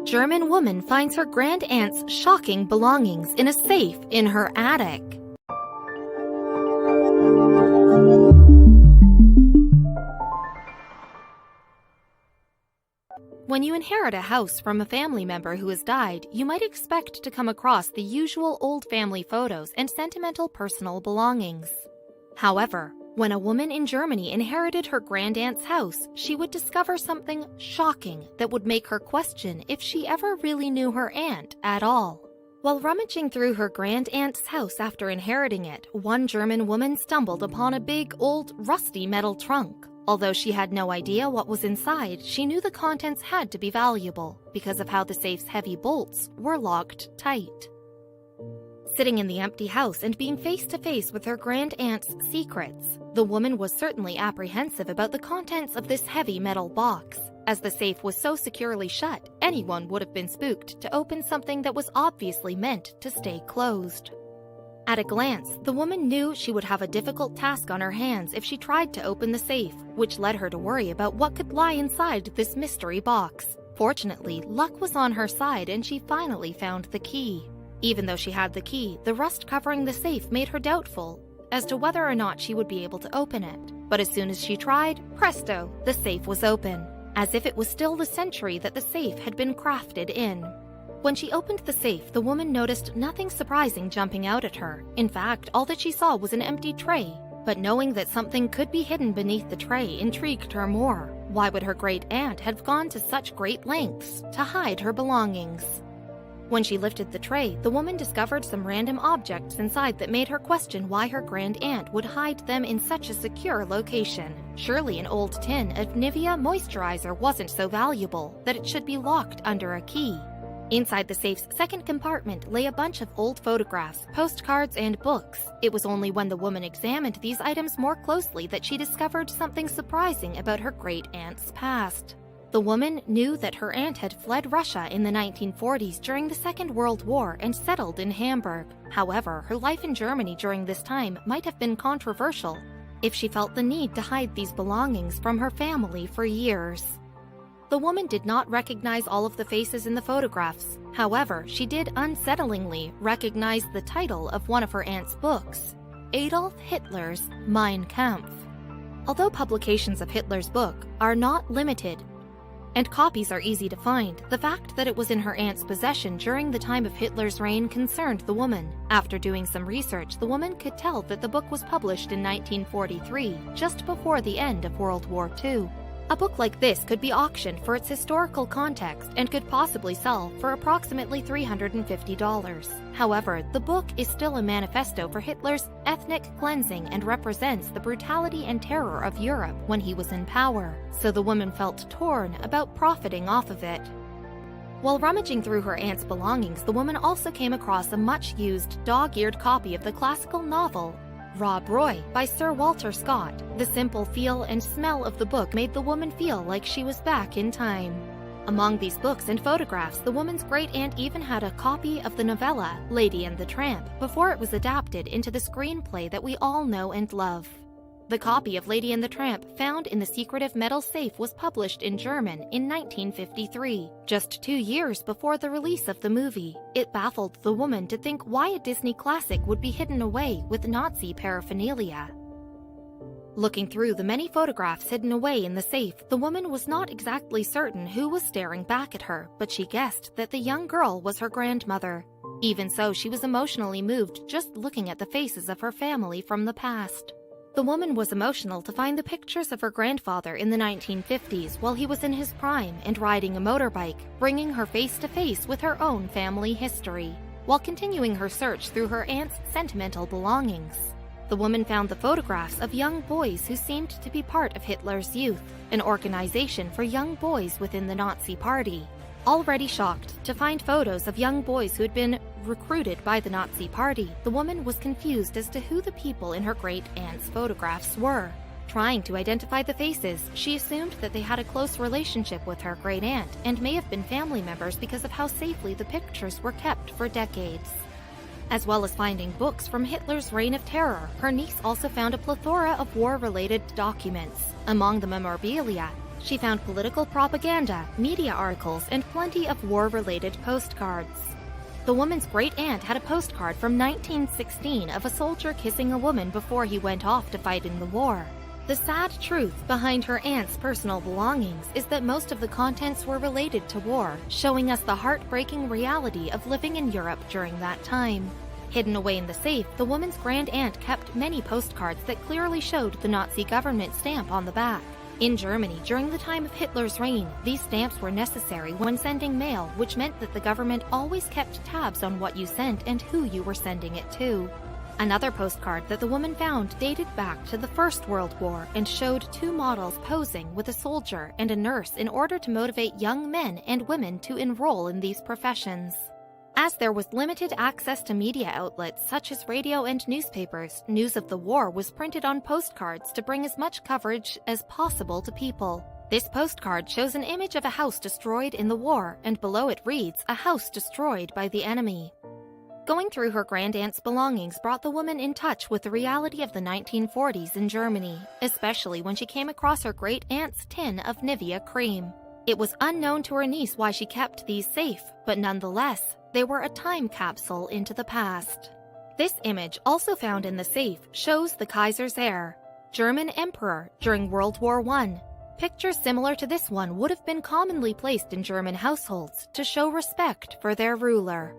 German woman finds her grandaunt's shocking belongings in a safe in her attic. When you inherit a house from a family member who has died, you might expect to come across the usual old family photos and sentimental personal belongings. However, when a woman in Germany inherited her grandaunt's house, she would discover something shocking that would make her question if she ever really knew her aunt at all. While rummaging through her grandaunt's house after inheriting it, one German woman stumbled upon a big, old, rusty metal trunk. Although she had no idea what was inside, she knew the contents had to be valuable because of how the safe's heavy bolts were locked tight. Sitting in the empty house and being face to face with her grandaunt's secrets, the woman was certainly apprehensive about the contents of this heavy metal box. As the safe was so securely shut, anyone would have been spooked to open something that was obviously meant to stay closed. At a glance, the woman knew she would have a difficult task on her hands if she tried to open the safe, which led her to worry about what could lie inside this mystery box. Fortunately, luck was on her side and she finally found the key. Even though she had the key, the rust covering the safe made her doubtful as to whether or not she would be able to open it. But as soon as she tried, presto, the safe was open, as if it was still the century that the safe had been crafted in. When she opened the safe, the woman noticed nothing surprising jumping out at her. In fact, all that she saw was an empty tray. But knowing that something could be hidden beneath the tray intrigued her more. Why would her great-aunt have gone to such great lengths to hide her belongings? When she lifted the tray, the woman discovered some random objects inside that made her question why her grandaunt would hide them in such a secure location. Surely an old tin of Nivea moisturizer wasn't so valuable that it should be locked under a key. Inside the safe's second compartment lay a bunch of old photographs, postcards, and books. It was only when the woman examined these items more closely that she discovered something surprising about her great-aunt's past. The woman knew that her aunt had fled Russia in the 1940s during the Second World War and settled in Hamburg. However, her life in Germany during this time might have been controversial if she felt the need to hide these belongings from her family for years. The woman did not recognize all of the faces in the photographs. However, she did unsettlingly recognize the title of one of her aunt's books, Adolf Hitler's Mein Kampf. Although publications of Hitler's book are not limited, and copies are easy to find, the fact that it was in her aunt's possession during the time of Hitler's reign concerned the woman. After doing some research, the woman could tell that the book was published in 1943, just before the end of World War II. A book like this could be auctioned for its historical context and could possibly sell for approximately $350. However, the book is still a manifesto for Hitler's ethnic cleansing and represents the brutality and terror of Europe when he was in power, so the woman felt torn about profiting off of it. While rummaging through her aunt's belongings, the woman also came across a much-used, dog-eared copy of the classical novel Rob Roy by Sir Walter Scott. The simple feel and smell of the book made the woman feel like she was back in time. Among these books and photographs, the woman's great-aunt even had a copy of the novella Lady and the Tramp before it was adapted into the screenplay that we all know and love. The copy of Lady and the Tramp found in the secretive metal safe was published in German in 1953, just 2 years before the release of the movie. It baffled the woman to think why a Disney classic would be hidden away with Nazi paraphernalia. Looking through the many photographs hidden away in the safe, the woman was not exactly certain who was staring back at her, but she guessed that the young girl was her grandmother. Even so, she was emotionally moved just looking at the faces of her family from the past. The woman was emotional to find the pictures of her grandfather in the 1950s while he was in his prime and riding a motorbike, bringing her face to face with her own family history. While continuing her search through her aunt's sentimental belongings, the woman found the photographs of young boys who seemed to be part of Hitler's Youth, an organization for young boys within the Nazi Party. Already shocked to find photos of young boys who had been recruited by the Nazi Party, the woman was confused as to who the people in her great-aunt's photographs were. Trying to identify the faces, she assumed that they had a close relationship with her great-aunt and may have been family members because of how safely the pictures were kept for decades. As well as finding books from Hitler's reign of terror, her niece also found a plethora of war-related documents. Among the memorabilia, She found political propaganda, media articles, and plenty of war-related postcards. The woman's great-aunt had a postcard from 1916 of a soldier kissing a woman before he went off to fight in the war. The sad truth behind her aunt's personal belongings is that most of the contents were related to war, showing us the heartbreaking reality of living in Europe during that time. Hidden away in the safe, the woman's grand-aunt kept many postcards that clearly showed the Nazi government stamp on the back. In Germany, during the time of Hitler's reign, these stamps were necessary when sending mail, which meant that the government always kept tabs on what you sent and who you were sending it to. Another postcard that the woman found dated back to the First World War and showed two models posing with a soldier and a nurse in order to motivate young men and women to enroll in these professions. As there was limited access to media outlets such as radio and newspapers, news of the war was printed on postcards to bring as much coverage as possible to people. This postcard shows an image of a house destroyed in the war, and below it reads, "A house destroyed by the enemy." Going through her grandaunt's belongings brought the woman in touch with the reality of the 1940s in Germany, especially when she came across her great-aunt's tin of Nivea cream. It was unknown to her niece why she kept these safe, but nonetheless, they were a time capsule into the past. This image, also found in the safe, shows the Kaiser's heir, German emperor during World War I. Pictures similar to this one would have been commonly placed in German households to show respect for their ruler.